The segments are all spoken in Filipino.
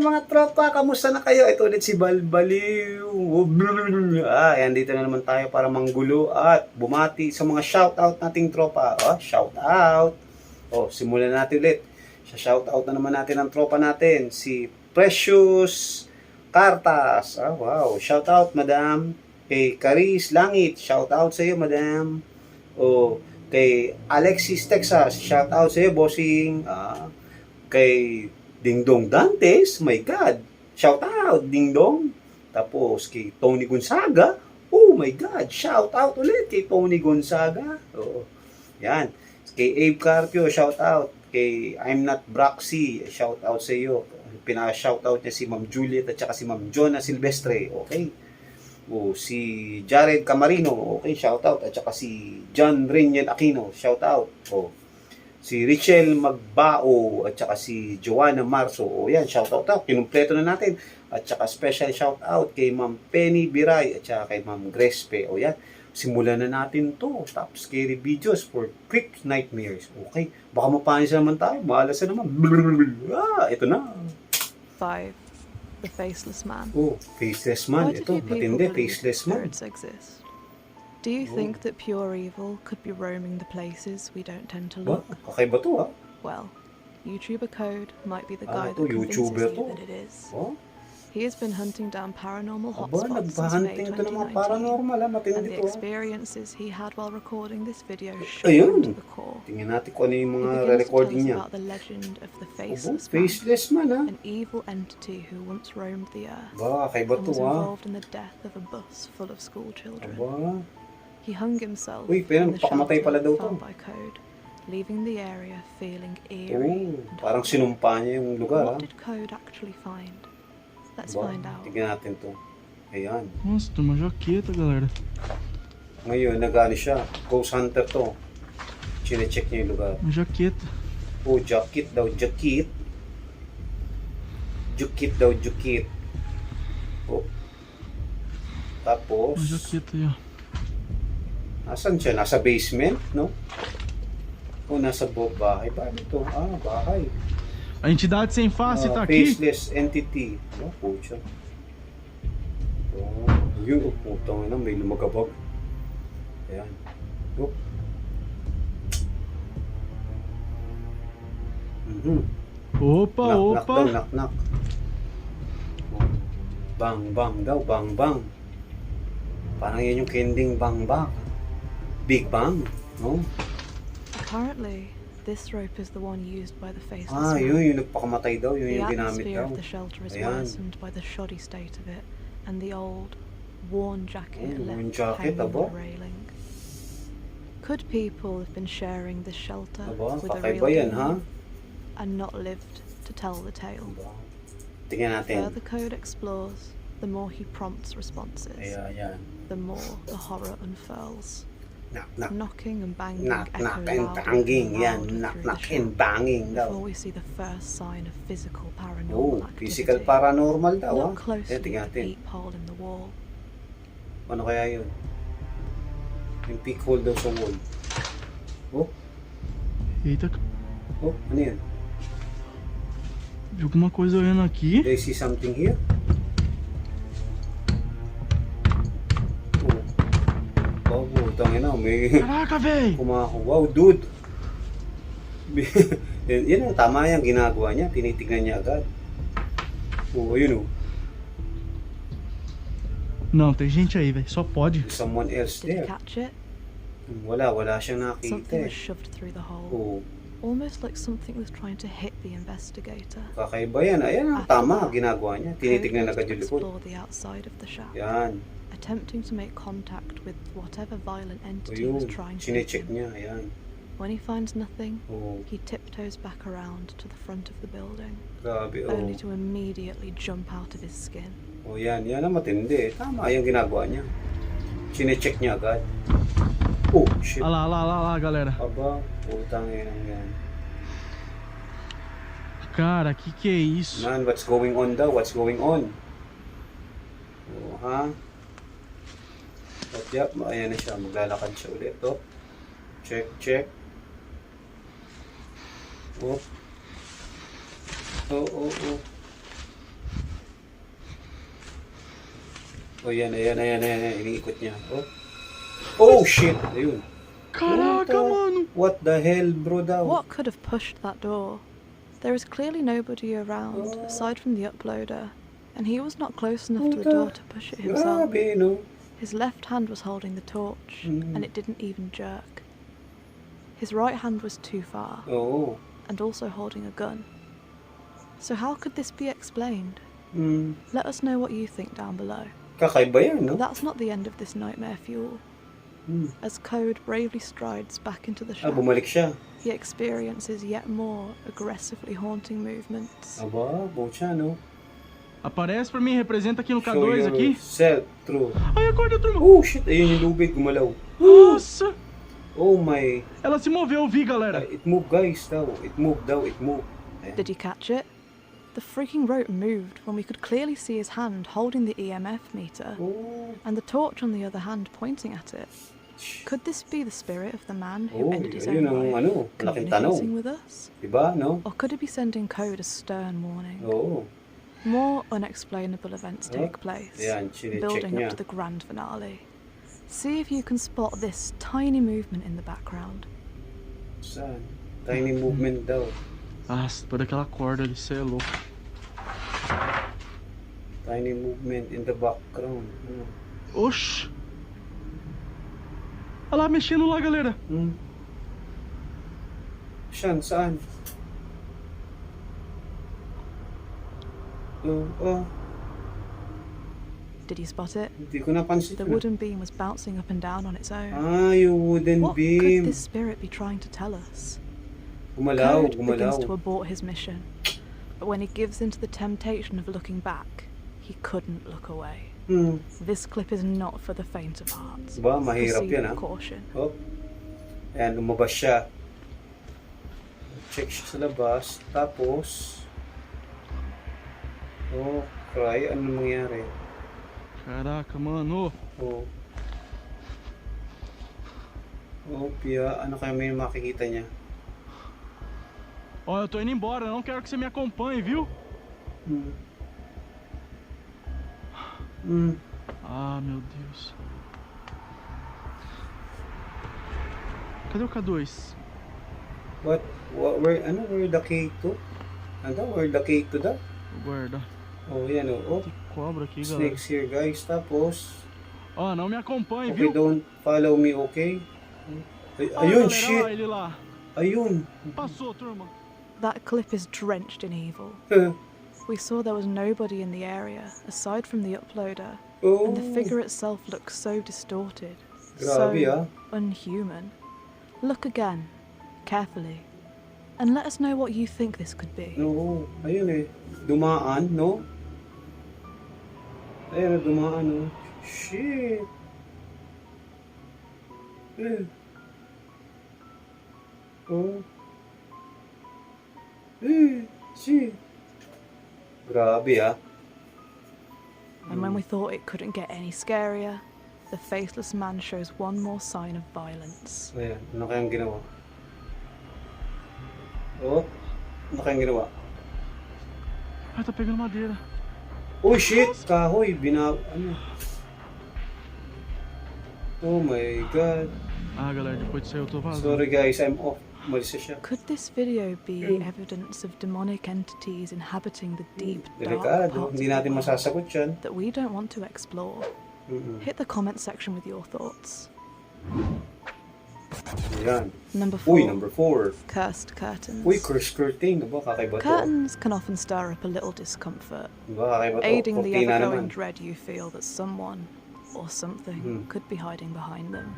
mga tropa, kamusta na kayo? Ito ulit si Balbaliw. Yan, dito na naman tayo para manggulo at bumati sa mga shoutout nating tropa. Shoutout. Simulan natin ulit. Sa shoutout na naman natin ang tropa natin, si Precious Cartas. Wow, shoutout madam. Kay Caris Langit, shoutout sa iyo madam. Kay Alexis Texas, shoutout sa iyo bossing. Kay Dingdong Dantes, my God, shout out Dingdong. Tapos kay Tony Gonzaga, oh my God, shout out ulit kay Tony Gonzaga. Yan. Kay Abe Carpio, shout out. Kay I'm Not Broxy, shout out sa iyo. Pina-shout out niya si Ma'am Juliet at saka si Ma'am Jonah Silvestre, okay? Si Jared Camarino, okay, shout out. At saka si John Reniel Aquino, shout out. Si Richelle Magbao at saka si Joanna Marso. Yan, shout out. Kinumpleto na natin. At saka special shout out kay Ma'am Penny Biray at saka kay Ma'am Grespe. Yan, simulan na natin to. Top scary videos for quick nightmares. Okay, baka mapanis naman tayo. Maalas na naman. Ito na. 5. The Faceless Man. Faceless Man. Ito, matindi. Faceless Man. Exist? Do you think that pure evil could be roaming the places we don't tend to look? Kakaiba to, Well, YouTuber Code might be the guy that convinces YouTuber you that it is. He has been hunting down paranormal hotspots since May 2019, and the experiences he had while recording this video shook him to the core. Tingnan natin kung ano yung He mga begins to tell recording us niya. about the legend of the Faceless Man, Faceless Man, an evil entity who once roamed the earth Kakaiba and to, was involved in the death of a bus full of school children. He hung himself pero in the pakamatay pala daw shelter to. found by Code, leaving the area feeling eerie and Parang haunted. sinumpa niya yung lugar, What did Code actually find? Let's find out. Tingnan natin to. Ayan. Nossa, tem uma jaqueta, galera. Ngayon, nag-ano siya. Ghost Hunter to. Chine-check niya yung lugar. Uma jaqueta. Jacket daw, jacket. Jukit daw, jukit. Tapos, Uma jaqueta aí, ó. nasan siya? Nasa basement, no? Nasa bahay. Paano ito? Bahay. A entidade sem face tá aqui. Faceless entity. Pucha. Yun, putang ina, may lumagabag. Ayan. Opa, Knock opa. daw, knock. Bang, bang daw, bang, bang. Parang yan yung kending bang, bang. Big Bang, no? Apparently, this rope is the one used by the Faceless Man. Yun, yung nagpakamatay daw, yun The yung ginamit atmosphere daw. of the shelter is Ayan. worsened by the shoddy state of it and the old, worn jacket worn left jacket, hanging on aba. the railing. Could people have been sharing this shelter Aba, with a kakaiba real yan, ha? demon and not lived to tell the tale? Tingnan natin. Further Code explores, the more he prompts responses, Ayan. the more the horror unfurls. Knock, knock. Knocking and banging Knock, echo knock, and louder banging. and Yan, louder knock, through knock, the shop and banging daw. before we see the first sign of physical paranormal activity. Physical paranormal daw, ha? Look closely Tingnan at the natin. peephole in the wall. Ano kaya yun? Yung peak hole daw sa wall. Eita, Ano yun? vi alguma coisa olhando aqui. Do you see something here? Putang ina, may Caraca, véi! wow, dude! Yan ang tama yung ginagawa niya, tinitignan niya agad. Ayun. Não, tem gente aí, velho. Só pode. Someone else Did you there. catch it? Wala siyang nakita Something was eh. shoved through the hole, almost like something was trying to hit the investigator. Kakaiba yan. Ayan ang tama ginagawa niya. Tinitignan Code agad goes yung to likod. explore the outside of the shack, Yan. attempting to make contact with whatever violent entity was Ayun. trying to hit Sinecheck him. niya. Ayan. When he finds nothing, Oo. he tiptoes back around to the front of the building, Grabe. only to immediately jump out of his skin. Yan. Yan ang matindi. Tama yung ginagawa niya. Sinecheck niya agad. Shit. Olha lá, galera. Aba, putang ina yan. Cara, que é isso? Man, what's going on daw? What's going on? Ha? Yep, ayan na siya. Maglalakad siya ulit. Check, check. Oh, yan. Iniikot niya. Oh. Oh, shit. Ayun. Caraca, mano! What the hell, bro daw? What could have pushed that door? There is clearly nobody around, aside from the uploader, and he was not close enough to the door to push it himself. Grabe, no? His left hand was holding the torch, and it didn't even jerk. His right hand was too far, Oo. and also holding a gun. So how could this be explained? Mm. Let us know what you think down below. Kakaiba yan, no? That's not the end of this nightmare fuel. As Code bravely strides back into the shack, Bumalik siya. he experiences yet more aggressively haunting movements. Aba, siya, no? Aparece pra mim, representa aqui no Show K2 aqui. yourself, true. Ai, acorda, turma. Oh, shit. Ayun yung lubid, gumalaw. Nossa! Oh, my. Ela se moveu, eu vi, galera. It moved, guys, daw. It moved. Ayan. Did you catch it? The freaking rope moved when we could clearly see his hand holding the EMF meter, Oh, and the torch on the other hand pointing at it. Could this be the spirit of the man who ended his ayun own ang life, laking communicating tanong. with us? Diba, no? Or could it be sending Code a stern warning? Oo. More unexplainable events take place, Ayan, chinecheck building niya. up to the grand finale. See if you can spot this tiny movement in the background. Saan? Tiny movement daw. Ah, por aquela corda ali, cê é louco. Tiny movement in the background. Oxi! Olha lá, mexendo lá, galera. Saan? Oh, Did you spot it? hindi ko napansin. The wooden beam was bouncing up and down on its own. Yung wooden What beam. could this spirit be trying to tell us? Gumalaw. Code begins to abort his mission, but when he gives in to the temptation of looking back, he couldn't look away. This clip is not for the faint of heart. Ba, mahirap Proceed yan, with ah. caution. Oh. Ayan, lumabas siya. Check siya sa labas. Tapos, oh, cry. Ano mangyari? Caraca, mano. Oh. Oh, Pia. Ano kaya may makikita niya? Ó, eu tô indo embora, eu não quero que você me acompanhe, viu? Ah, meu Deus. Cadê o K2? What? Where the key to? Where the key to da? Guarda. Oh, yan oh. Tem cobra aqui, galera. Snakes here, guys. Tapos, Ó, não me acompanhe, okay, viu? don't follow me, okay? Ó, Ayun, galera, shit! ó, ele lá. Ayun! Passou, turma. That clip is drenched in evil. We saw there was nobody in the area, aside from the uploader, Oh, and the figure itself looks so distorted, grabe, so unhuman. Look again, carefully, and let us know what you think this could be. no, ayun eh. Dumaan, no? Ayun, dumaan, no? Shit! Oh. Shit! Grabe, ah. And when we thought it couldn't get any scarier, the faceless man shows one more sign of violence. Ayan, ano kayang ginawa? Oh, ano kayang ginawa? Ai, tá pegando madeira. Oh shit! Kahoy! Ano? Oh my god. Ah, galera, depois disso aí eu tô vazando. Sorry guys, I'm off. Umalis na siya. Could this video be evidence of demonic entities inhabiting the deep, dark Delikado. parts Hindi of the natin world masasagot yan. that we don't want to explore? Hit the comment section with your thoughts. Ayan. Number Uy, 4. number 4. Cursed curtains. Uy, curtain. Diba, kakaiba to? Curtains can often stir up a little discomfort, Diba, kakaiba to? aiding the Cortina ever-growing naman. dread you feel that someone or something could be hiding behind them.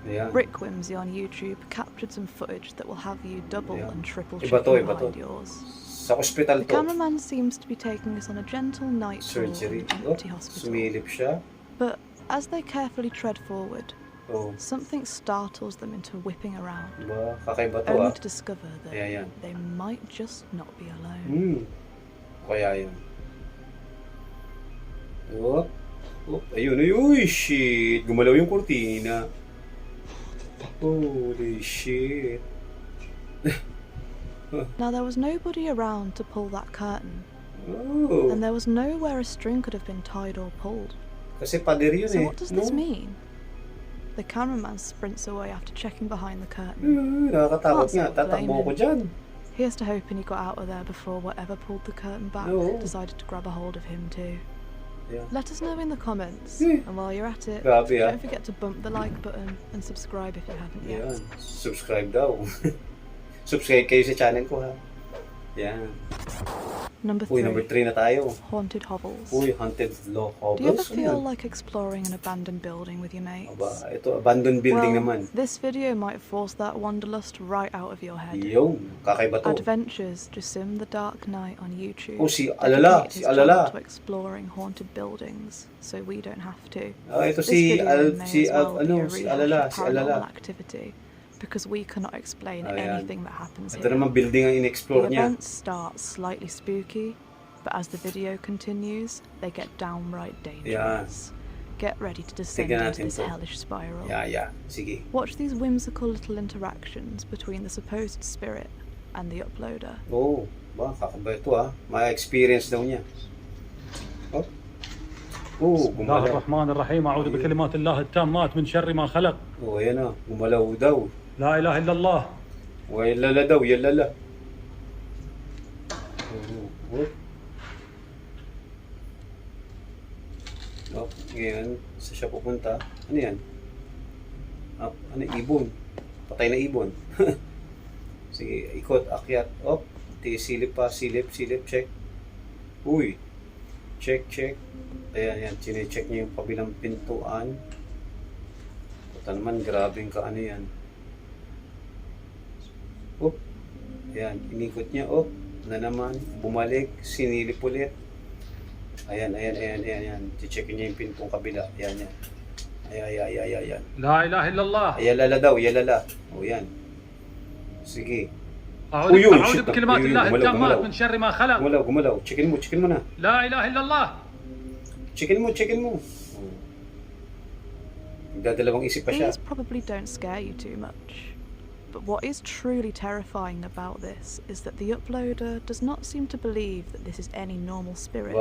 Ayan. Rick Whimsy on YouTube captured some footage that will have you double Yeah. and triple Iba check to, iba behind to. yours. Sa hospital The to. cameraman seems to be taking us on a gentle night tour of Surgery. an Oh, empty hospital. sumilip siya. But as they carefully tread forward, Oh, something startles them into whipping around, diba, kakaiba to only ah. to discover that Ayan. they might just not be alone. Kaya yun. Oh, ayun, uy, shit. Gumalaw yung kurtina. Holy shit. Now there was nobody around to pull that curtain, Oh, and there was nowhere a string could have been tied or pulled. Kasi pader yun So eh. what does this mean? The cameraman sprints away after checking behind the curtain. Nakakatakot Can't nga. say I blame Tatakbo him. ko dyan. Here's to hoping he got out of there before whatever pulled the curtain back No. decided to grab a hold of him too. Yeah. Let us know in the comments, Hmm. and while you're at it, Grabe, ah. don't forget to bump the like button and subscribe if you haven't yet. Yan. Subscribe daw. Subscribe kayo sa channel ko ha. Yan. Number Uy, number 3. 3 na tayo. Haunted hovels. Uy, haunted law Do you ever hovels. feel Ano yan? like exploring an abandoned building with your mates? Aba, ito, abandoned building Well, naman. this video might force that wanderlust right out of your head. Yung, kakaiba to. Adventures Jasim the Dark Knight on YouTube. Oh, si Alala, dedicated si his channel Alala. to exploring haunted buildings, so we don't have to. Ah, ito This si video may si as well be a si rehash Alala, of si Alala. paranormal activity, because we cannot explain Ayan. anything that happens Ito here. naman building ang The in-explore niya. events start slightly spooky, but as the video continues, they get downright dangerous. Get ready to descend Tignan into natin this to. hellish spiral. Yeah. Sige. Watch these whimsical little interactions between the supposed spirit and the uploader. Oh, ba, kakaiba ito ah. May experience daw niya. Oh. Oh, بسم الله gumalaw. الرحمن الرحيم أعوذ بكلمات الله التامات من شر ما خلق Oh, ayan ah. Gumalaw daw. لا إله إلا الله O, yalala daw, yalala. Oh. Oh, ngayon, sa siya pupunta. Ano yan? Ah, ano, ibon. Patay na ibon. Sige, ikot, akyat. Op, silip pa, silip, check. Uy, check. Ayan, chine-check niya yung kabilang pintuan. Puta naman, grabing ka ano yan. Op, ayan, inikot niya, op, na naman, bumalik, sinilip ulit. Ayan. Checkin niya yung pintong kabila. Ayan. Ayan. لا إله إلا الله Yalala daw, yalala. O yan. Sige. أعوذ, Uyun, أعوذ shit. بكلمات Uyun, الله gumalaw. التامات من شر ما خلق Gumalaw. Checkin mo na. لا إله إلا الله Checkin mo. Nagdadalawang isip pa siya. These probably don't scare you too much. But what is truly terrifying about this is that the uploader does not seem to believe that this is any normal spirit.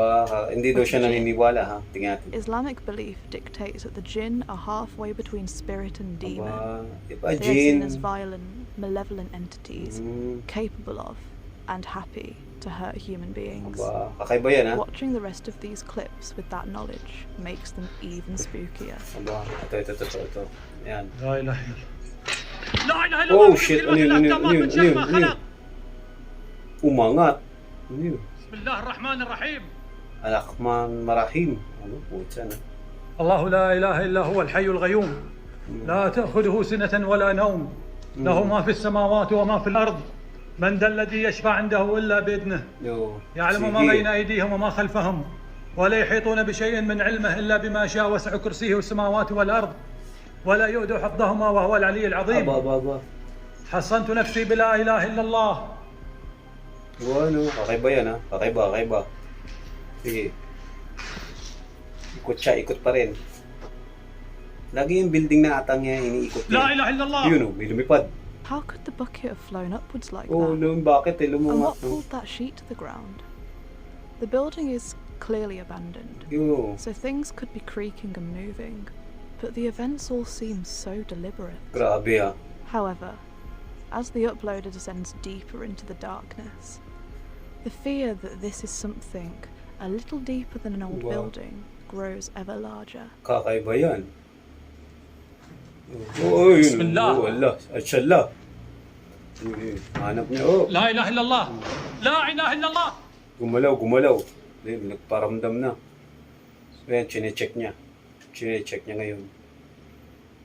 Hindi daw siya naniniwala ha. Tingnan natin. Islamic belief dictates that the jinn are halfway between spirit and demon. Iba, They are seen Jin. as violent, malevolent entities, capable of and happy to hurt human beings. Kakaiba yan ha. Watching the rest of these clips with that knowledge makes them even spookier. Ito. Yan. لا إله إلا الله لا إله إلا Oh الله shit, بكلمات الله التامات من شر ما خلق Umangat. Ano yun? بسم الله الرحمن الرحيم Alakman marahim. Ano po na? الله لا إله إلا هو الحي الغيوم لا تأخذه سنة ولا نوم له ما في السماوات وما في الأرض من ذا الذي يشفع عنده إلا بإذنه Yo. يعلم ما بين أيديهم وما خلفهم ولا يحيطون بشيء من علمه إلا بما شاء وسع كرسيه السماوات والأرض ولا يؤد حفظهما وهو العلي العظيم Aba. حصنت نفسي بلا إله إلا الله Ano? Kakaiba yan ha. Kakaiba. Sige. Ikot pa rin. Lagi yung building na atang niya iniikot niya. لا إله إلا الله Yun o, may lumipad. How could the bucket have flown upwards like Oh, that? bakit And lumungat what no? pulled that sheet to the ground? The building is clearly abandoned, Yo. so things could be creaking and moving, but the events all seem so deliberate. Grabe ha. However, as the uploader descends deeper into the darkness, the fear that this is something a little deeper than an old Wow. building grows ever larger. Kakaiba yan. Oh, yun. Bismillah. Oh, Allah. Ashallah. Hanap niya. Oh. لا إله إلا الله لا إله إلا الله Gumalaw. Nagparamdam na. So, ayan, chine-check niya. Ngayon.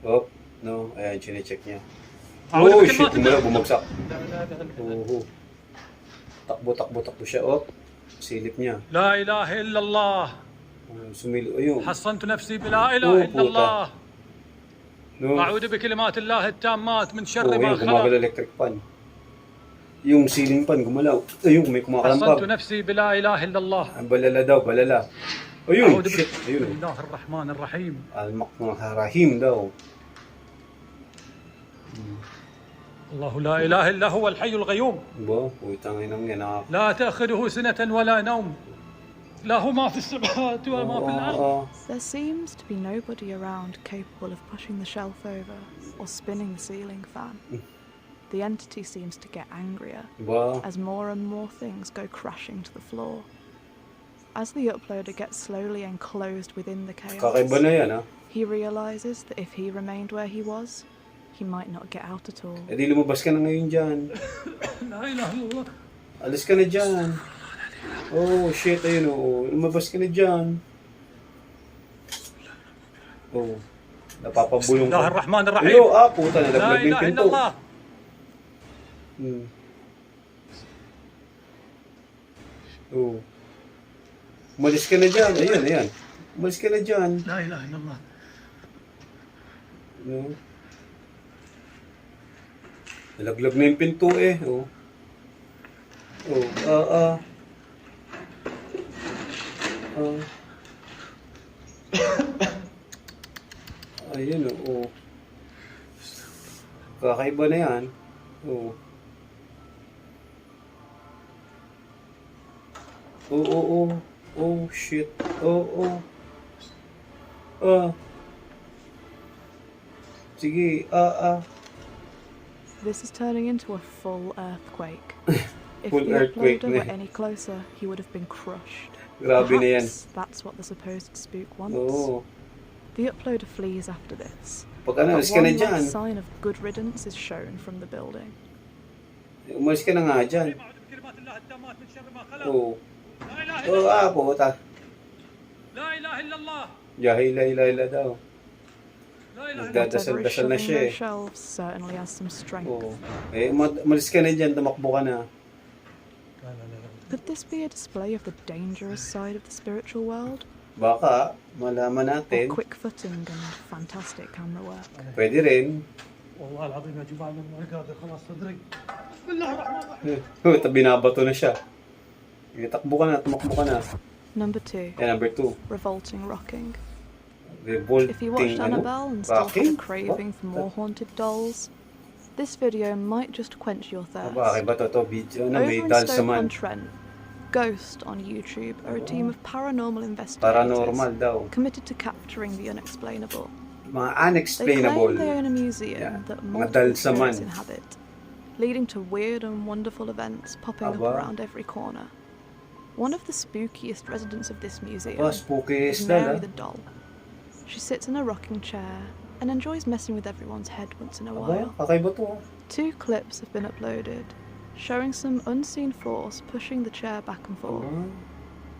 Oh, no. Ayan, chine-check niya. أعوذ Oh, بكلمات shit. الله Bumagsak. Oh. Takbo siya. Oh. Silip niya. لا إله إلا الله Ayun. حصنت نفسي بلا إله إلا puta. الله No. أعوذ بكلمات الله التامات من شر Oh, ما yun, gumagalaw خلق electric fan. Yung ceiling fan gumalaw. Ayun, may حصنت kumakalampag. نفسي بلا إله إلا الله Ang balala. Ayun, أعوذ shit. بسم Ayun. الله الرحمن الرحيم Al-Makrahim daw. الله لا إله إلا هو الحي الغيوم Diba? Putang inang yan. لا تأخذه سنة ولا نوم لا هو ما في السماوات وما في الأرض. Oo. There seems to be nobody around capable of pushing the shelf over or spinning the ceiling fan. The entity seems to get angrier Diba? as more and more things go crashing to the floor. As the uploader gets slowly enclosed within the Kakaiba na chaos, yan, ha? he realizes that if he remained where he was, he might not get out at all. E di lumabas ka na ngayon dyan. لا إله إلا الله. Alis ka na dyan. Oh, shit, ayun, oh. Lumabas ka na dyan. Oh. Napapabulong بسم الله ka. الرحمن Ayo, الرحيم. puta, لا nalaglag na yung إله إلا pinto. الله. Oh. Umalis ka na dyan. Ayan, ayan. Umalis ka na dyan. لا إله إلا الله. No? Nalaglag na yung pinto eh. Oh. Oh, Ayun, oh. Kakaiba na yan. Oh. Oh. Oh, shit. Oh. Sige, This is turning into a full earthquake. If Full the earthquake uploader na were eh. any closer, he would have been crushed. Grabe na yan. Perhaps that's what the supposed spook wants. Oo. The uploader flees after this. Pag ano, But umalis ka na one dyan. last sign of good riddance is shown from the building. Umalis ka na nga dyan. بكلمات الله التامات من شر ما خلق. Oo. لا إله إلا الله. Puta. لا إله إلا الله. Yahila daw. لا إله إلا الله. Nagdadasal-dasal Whatever is na shoving siya eh. those shelves certainly has some strength. Oo. Umalis ka na dyan, tumakbo ka na. لا لا لا لا. Could this be a display of the dangerous side of the spiritual world? Baka, malaman Or natin. quick footing and fantastic camera work? Pwede rin. والله العظيم يا جماعة ما قادر خلاص صدري. بسم الله الرحمن الرحيم. Binabato na siya. Takbo ka na, tumakbo ka na. Number 2. Yan, number 2. Revolting rocking. Revolting, If you watched Annabelle and still have a Rocking? craving for more haunted dolls, this video might just quench your thirst. Aba, ba to video? Ano, Over may in dals naman. Stoke-on-Trent, Ghost on YouTube are a team of paranormal investigators Paranormal daw. committed to capturing the unexplainable. Mga They unexplainable. claim they own a museum Yeah, that mga multiple dals naman. spirits inhabit, leading to weird and wonderful events popping up Aba. around every corner. One of the spookiest residents of this museum Aba, spooky is is Mary dal, the doll. She sits in a rocking chair and enjoys messing with everyone's head once in a Aba, while. kakaiba to. 2 clips have been uploaded, showing some unseen force pushing the chair back and forth. Aba.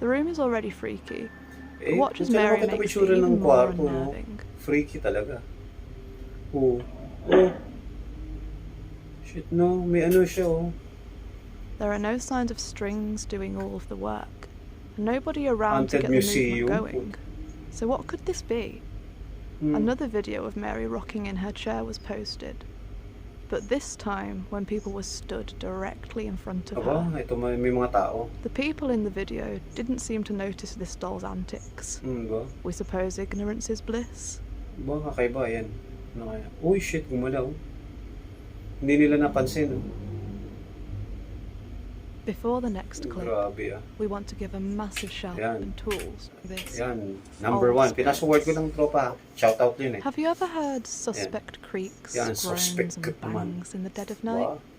The room is already freaky, but watch as kung Mary saan ako makes it itsura ng even more kwarto, no? unnerving. Freaky talaga. Oh. Shit, no. May ano siya, oh. There are no signs of strings doing all of the work, and nobody around to Haunted get the museum. movement going. So what could this be? Another video of Mary rocking in her chair was posted, but this time when people were stood directly in front of Aba, her. ito may mga tao. The people in the video didn't seem to notice this doll's antics. Ba? We suppose ignorance is bliss. Ba, kakaiba, yan. Ano kaya? Uy, shit, gumalaw. Hindi nila napansin, oh. Before the next clip, Grabe, ah. we want to give a massive shout Yan. and tools to this. Yan, number 1. Pinasuword ko ng tropa. Shout out yun, eh. Have you ever heard suspect creaks, Yan, groans suspect and naman. bangs in the dead of night? Ba?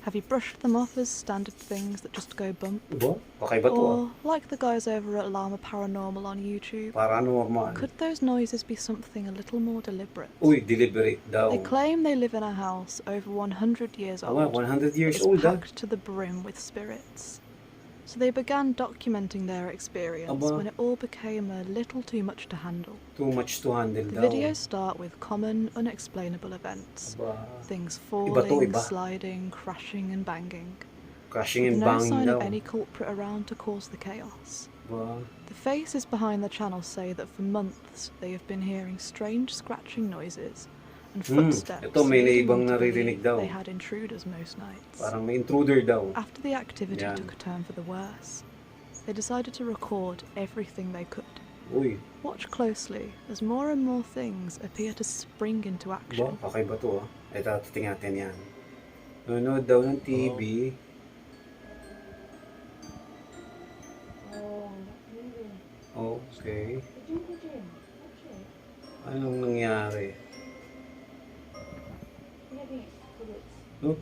Have you brushed them off as standard things that just go bump? Ba? Kakaiba to, ah. Or, like the guys over at Llama Paranormal on YouTube, Paranormal. could those noises be something a little more deliberate? Uy, deliberate daw. They claim they live in a house over 100 years Aba, old. 100 years It's old, ah. packed to the brim with spirits. So they began documenting their experience Aba. when it all became a little too much to handle. Too much to handle The daw. videos start with common, unexplainable events. Aba, Things Iba falling, to, iba. sliding, crashing and banging. crashing With and no banging sign daw. of any culprit around to cause the chaos. Ba? The faces behind the channel say that for months they have been hearing strange scratching noises and footsteps. ito, may leading naibang them to naririnig believe daw. They had intruders most nights. Parang may intruder daw. After the activity Yan. took a turn for the worse, they decided to record everything they could. Uy, Watch closely as more and more things appear to spring into ba? action. Kakaiba to, ah. Ito, titingnan natin yan. Nanonood daw ng TV. Okay. Anong nangyari? Oh,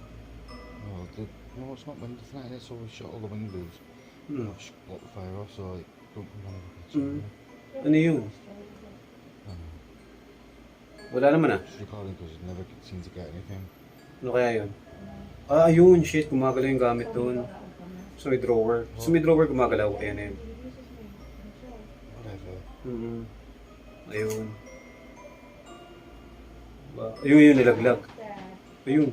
Oh, no, it's not window tonight. It's always shut all the windows. hmm. I've blocked the fire off, so like, don't come running back Mm. inside. Ano yun? Wala naman ah. Just recording because it never seems to get anything. Ano kaya yun? Ah, ayun, shit. Gumagalaw yung gamit doon. So may drawer. So may drawer gumagalaw. Ayan na yun. Whatever. Ayun. Ayun yun, nilaglag. Ayun.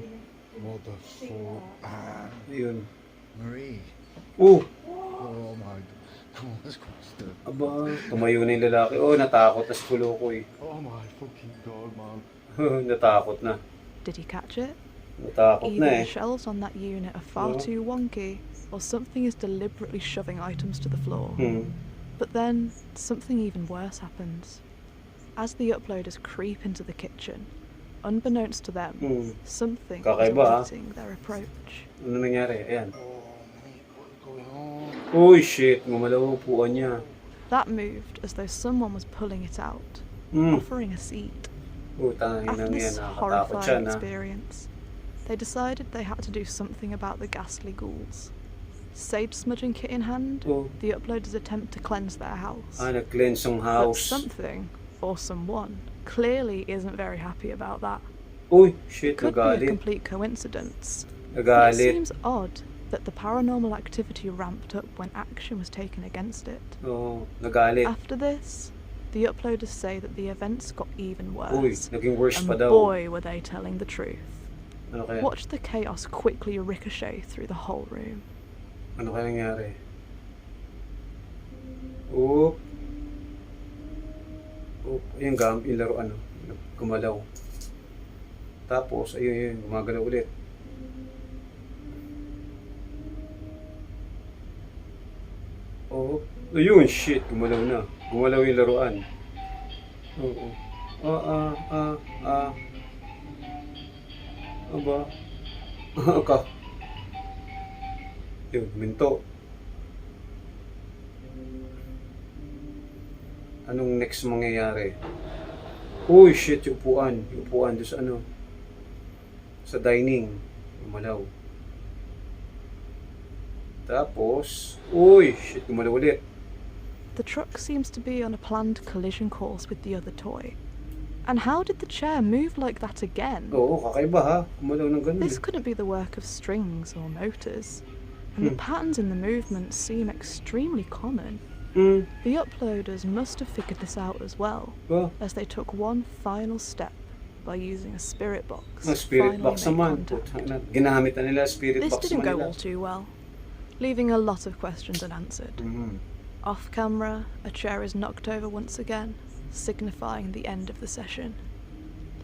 What the fuck? Ah, Ayun. Marie. Oh! Oh my god. Come on, let's go upstairs. Aba, tumayo na yung lalaki. Oh, natakot na si Kulukoy. Oh my fucking god, man. Natakot na. Did he catch it? Natakot Either na the eh. shelves on that unit are far Yeah. too wonky, or something is deliberately shoving items to the floor. But then, something even worse happens. As the uploaders creep into the kitchen, unbeknownst to them, something is Kakaiba, ah. awaiting their approach. Ano nangyari? Ayan. Oh, mate, what's going on? Uy, shit. Gumalaw ang upuan niya. That moved as though someone was pulling it out, offering a seat. Utang After inang yan. this Nakatakot siya horrifying na. experience, they decided they had to do something about the ghastly ghouls. Sage smudging kit in hand, Oh. the uploaders attempt to cleanse their house. Ah, nag-cleanse yung But house. something, or someone, clearly isn't very happy about that. Uy, shit. Could be a Nagalit. complete coincidence. But it Nagalit. seems odd that the paranormal activity ramped up when action was taken against it. Oo, nagalit. After this, the uploaders say that the events got even Uy, worse. naging worse And pa daw. boy, were they telling the truth. Ano kaya? Watch the chaos quickly ricochet through the whole room. Ano kaya nangyari? Oop. Oop. Yung yung laro ano. Gumalaw. Tapos, ayun, gumagalaw ulit. Oh, ayun, shit, gumalaw na. Gumalaw yung laruan. Oo. Aba. Aka. Yun, minto. Anong next mangyayari? Uy, shit, yung upuan. Yung upuan doon sa ano. Sa dining. Gumalaw. Tapos, uy, shit, gumalaw ulit. The truck seems to be on a planned collision course with the other toy. And how did the chair move like that again? Oo, kakaiba ha. Gumalaw ng ganun. This couldn't be the work of strings or motors. And the patterns in the movement seem extremely common. The uploaders must have figured this out as well, Oh, as they took one final step by using a spirit box. ang spirit finally box made naman. contact. Putang ina, ginamit na nila spirit This box didn't naman go nila. all too well, leaving a lot of questions unanswered. Off camera, a chair is knocked over once again, signifying the end of the session,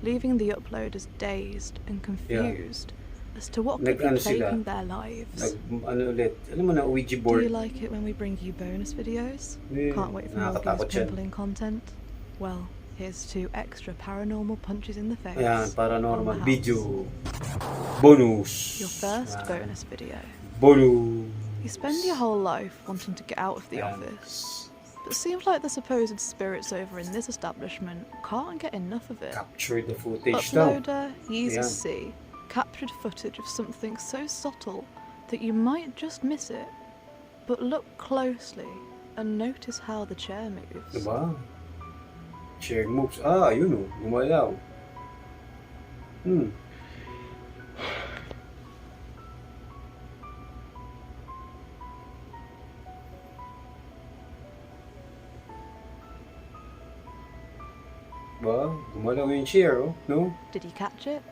leaving the uploaders dazed and confused as to what could be Nag-ano sila? plaguing their lives. Ano ulit? Alam mo na, Ouija Do board. you like it when we bring you bonus videos? Yeah, Can't wait for more nakakatakot goose yan. pimpling content? Well, here's 2 extra paranormal punches in the face. Ayan, on paranormal the house. video. Bonus. Your first Ayan. bonus video. Bonus. You spend your whole life wanting to get out of the Ayan. office, but seems like the supposed spirits over in this establishment can't get enough of it. Capture the footage daw. Uploader Yeezus Ayan. C captured footage of something so subtle that you might just miss it, but look closely and notice how the chair moves. Diba? Chair moves. Ah, ayun o. Gumalaw. Ba? Gumalaw yung chair, oh. No? Did he catch it?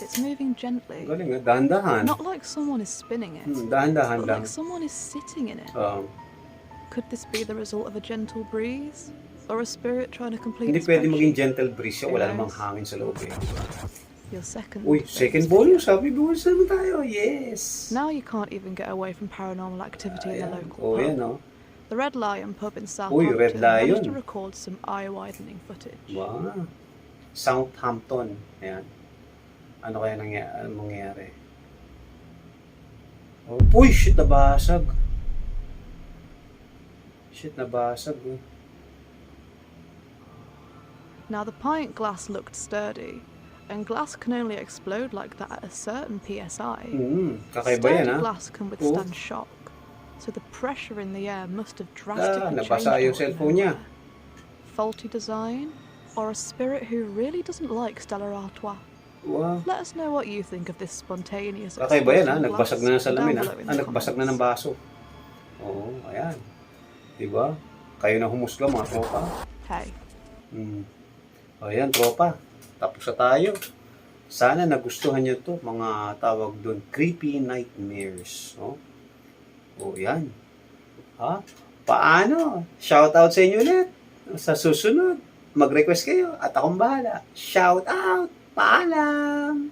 It's moving gently. Galing, ah. Dahan-dahan. Not like someone is spinning it, Dahan-dahan but lang. like someone is sitting in it. Could this be the result of a gentle breeze? Or a spirit trying to complete Hindi its pwede maging spreadsheet? gentle breeze yan. Wala Who namang knows? hangin sa loob eh. Your second Uy, second bonus. Sabi, bonus naman tayo. Yes. Now you can't even get away from paranormal activity in the Ayan. local Oh, pub. yan, oh. The Red Lion pub in Red Southampton managed to Lion. record some eye-widening footage. Wow. Southampton. Ayan. Ano kaya mangyayari? Oh, uy, shit, nabasag. Shit, nabasag. Eh. Now, the pint glass looked sturdy, and glass can only explode like that at a certain PSI. Kakaiba yan, Sturdy ha? glass can withstand shock, so the pressure in the air must have drastically changed. Nabasa yung what cellphone was niya. there. Faulty design, or a spirit who really doesn't like Stella Artois? Wow. Let us know what you think of this spontaneous Kakaiba yan, ha? explosion of Nagbasag glass na ng salamin, down ha? below in the Nagbasag na ng comments. baso. Oo, ayan. Diba? Kayo na humusga, mga tropa. Hey, Ayan, tropa. Tapos na tayo. Sana nagustuhan nyo to, mga tawag doon, creepy nightmares. O, yan. Ha? Paano? Shoutout sa inyo ulit. Sa susunod, mag-request kayo at akong bahala. Shoutout! Paalam!